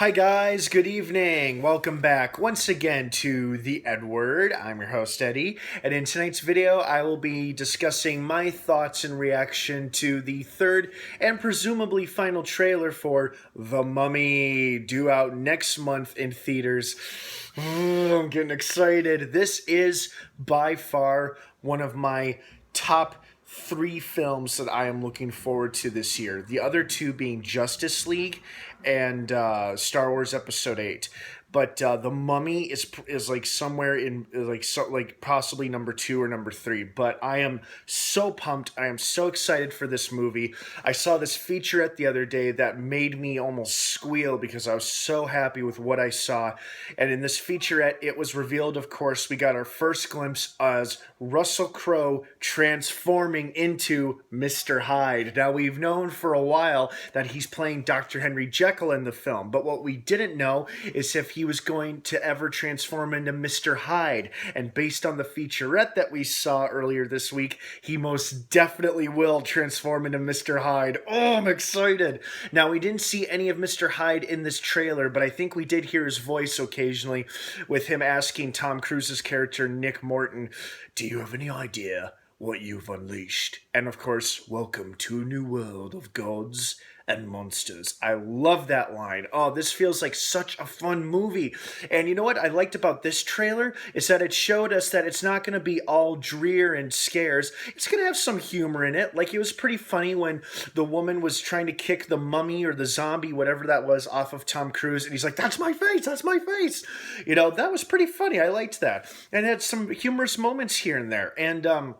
Hi guys, good evening. Welcome back once again to the EdWord. I'm your host Eddie, and in tonight's video I will be discussing my thoughts in reaction to the third and presumably final trailer for The Mummy, due out next month in theaters. I'm getting excited. This is by far one of my top three films that I am looking forward to this year. The other two being Justice League and Star Wars Episode 8. But The Mummy is like somewhere in like possibly number 2 or number 3. But I am so pumped. I am so excited for this movie. I saw this featurette the other day that made me almost squeal because I was so happy with what I saw. And in this featurette, it was revealed, of course, we got our first glimpse as Russell Crowe transforming into Mr. Hyde. Now, we've known for a while that he's playing Dr. Henry Jekyll in the film, but what we didn't know is if he was going to ever transform into Mr. Hyde. And based on the featurette that we saw earlier this week, he most definitely will transform into Mr. Hyde. Oh, I'm excited. Now, we didn't see any of Mr. Hyde in this trailer, but I think we did hear his voice occasionally with him asking Tom Cruise's character, Nick Morton, "Do you have any idea what you've unleashed?" And of course, "Welcome to a new world of gods and monsters." I love that line. Oh, this feels like such a fun movie. And you know what I liked about this trailer is that it showed us that it's not going to be all drear and scares. It's going to have some humor in it. Like, it was pretty funny when the woman was trying to kick the mummy or the zombie, whatever that was, off of Tom Cruise. And he's like, "That's my face, that's my face." You know, that was pretty funny. I liked that. And it had some humorous moments here and there. And,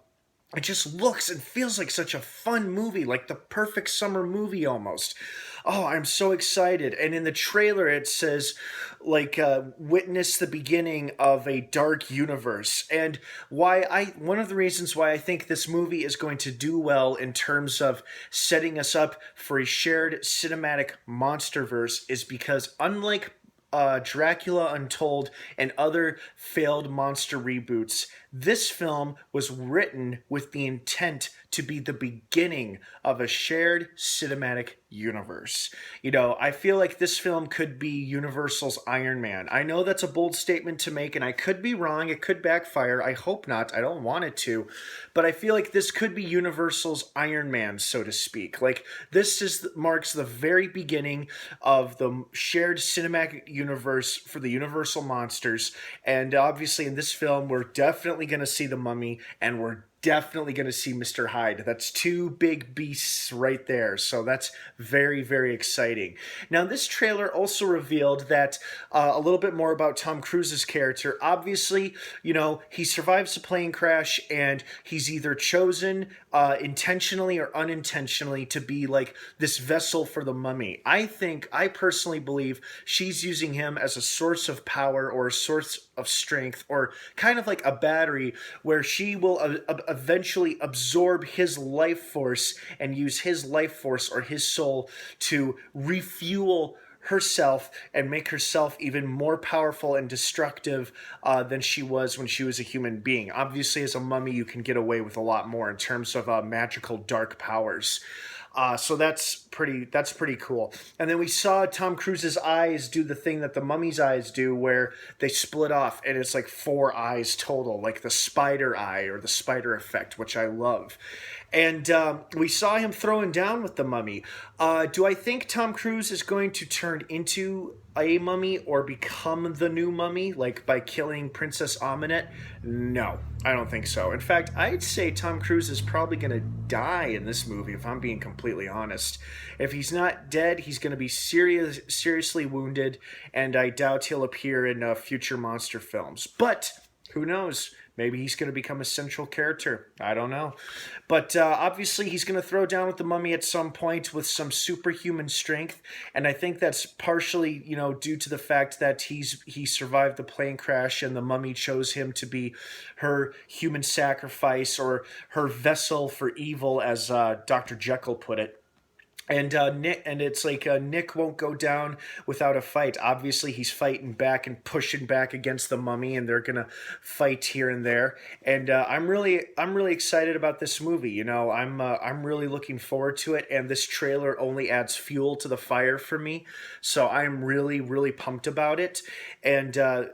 it just looks and feels like such a fun movie, like the perfect summer movie almost. Oh, I'm so excited. And in the trailer, it says, witness the beginning of a dark universe. And one of the reasons why I think this movie is going to do well in terms of setting us up for a shared cinematic monsterverse is because unlike Dracula Untold and other failed monster reboots, this film was written with the intent to be the beginning of a shared cinematic universe. You know, I feel like this film could be Universal's Iron Man. I know that's a bold statement to make, and I could be wrong. It could backfire. I hope not. I don't want it to. But I feel like this could be Universal's Iron Man, so to speak. Like, marks the very beginning of the shared cinematic universe for the Universal monsters. And obviously in this film, we're definitely going to see the Mummy, and we're definitely going to see Mr. Hyde. That's two big beasts right there. So that's very, very exciting. Now, this trailer also revealed that a little bit more about Tom Cruise's character. Obviously, you know, he survives a plane crash, and he's either chosen intentionally or unintentionally to be like this vessel for the Mummy. I personally believe she's using him as a source of power or a source of strength, or kind of like a battery where she will eventually absorb his life force and use his life force or his soul to refuel herself and make herself even more powerful and destructive than she was when she was a human being. Obviously, as a mummy, you can get away with a lot more in terms of magical dark powers. So that's pretty cool. And then we saw Tom Cruise's eyes do the thing that the mummy's eyes do, where they split off and it's like 4 eyes total, like the spider eye or the spider effect, which I love. And we saw him throwing down with the mummy. Do I think Tom Cruise is going to turn into a mummy or become the new mummy, like by killing Princess Amenet? No, I don't think so. In fact, I'd say Tom Cruise is probably going to die in this movie, if I'm being completely honest. If he's not dead, he's going to be seriously wounded, and I doubt he'll appear in future monster films. But who knows? Maybe he's going to become a central character. I don't know. But obviously he's going to throw down with the mummy at some point with some superhuman strength. And I think that's partially, you know, due to the fact that he survived the plane crash and the mummy chose him to be her human sacrifice or her vessel for evil, as Dr. Jekyll put it. And it's like Nick won't go down without a fight. Obviously, he's fighting back and pushing back against the mummy, and they're gonna fight here and there. And I'm really excited about this movie. You know, I'm really looking forward to it. And this trailer only adds fuel to the fire for me, so I'm really pumped about it. And I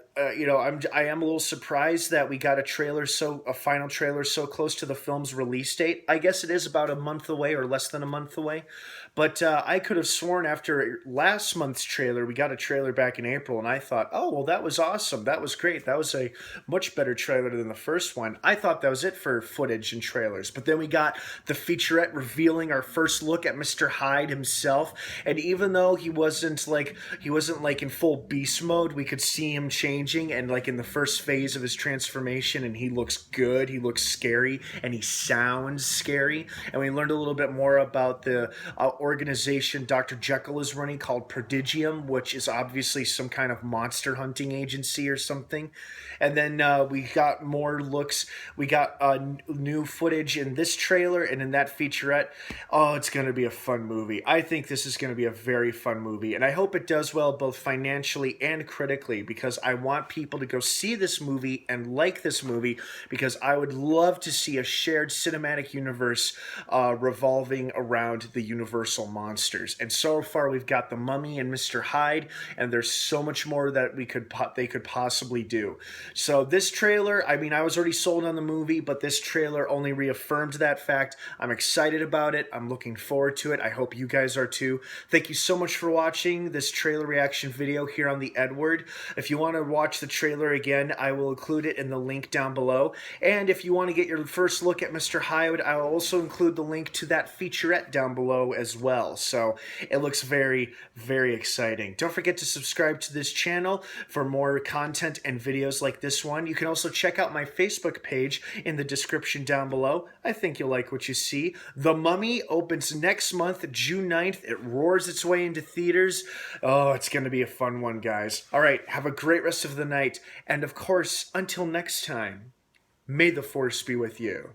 am a little surprised that we got a final trailer so close to the film's release date. I guess it is about a month away or less than a month away. But I could have sworn after last month's trailer, we got a trailer back in April, and I thought, oh, well, that was awesome. That was great. That was a much better trailer than the first one. I thought that was it for footage and trailers. But then we got the featurette revealing our first look at Mr. Hyde himself. And even though he wasn't like in full beast mode, we could see him changing and like in the first phase of his transformation, and he looks good, he looks scary, and he sounds scary. And we learned a little bit more about the organization Dr. Jekyll is running called Prodigium, which is obviously some kind of monster hunting agency or something. And then we got more looks. We got new footage in this trailer and in that featurette. Oh, it's going to be a fun movie. I think this is going to be a very fun movie. And I hope it does well both financially and critically, because I want people to go see this movie and like this movie, because I would love to see a shared cinematic universe revolving around the Universal monsters. And so far we've got the Mummy and Mr. Hyde, and there's so much more that they could possibly do. So this trailer, I mean, I was already sold on the movie, but this trailer only reaffirmed that fact. I'm excited about it. I'm looking forward to it. I hope you guys are too. Thank you so much for watching this trailer reaction video here on the EdWord. If you want to watch the trailer again, I will include it in the link down below. And if you want to get your first look at Mr. Hyde, I will also include the link to that featurette down below as well. So it looks very exciting. Don't forget to subscribe to this channel for more content and videos like this one. You can also check out my Facebook page in the description down below. I think you'll like what you see. The Mummy opens next month, June 9th. It roars its way into theaters. Oh, it's going to be a fun one, guys. All right, have a great rest of the night. And of course, until next time, may the Force be with you.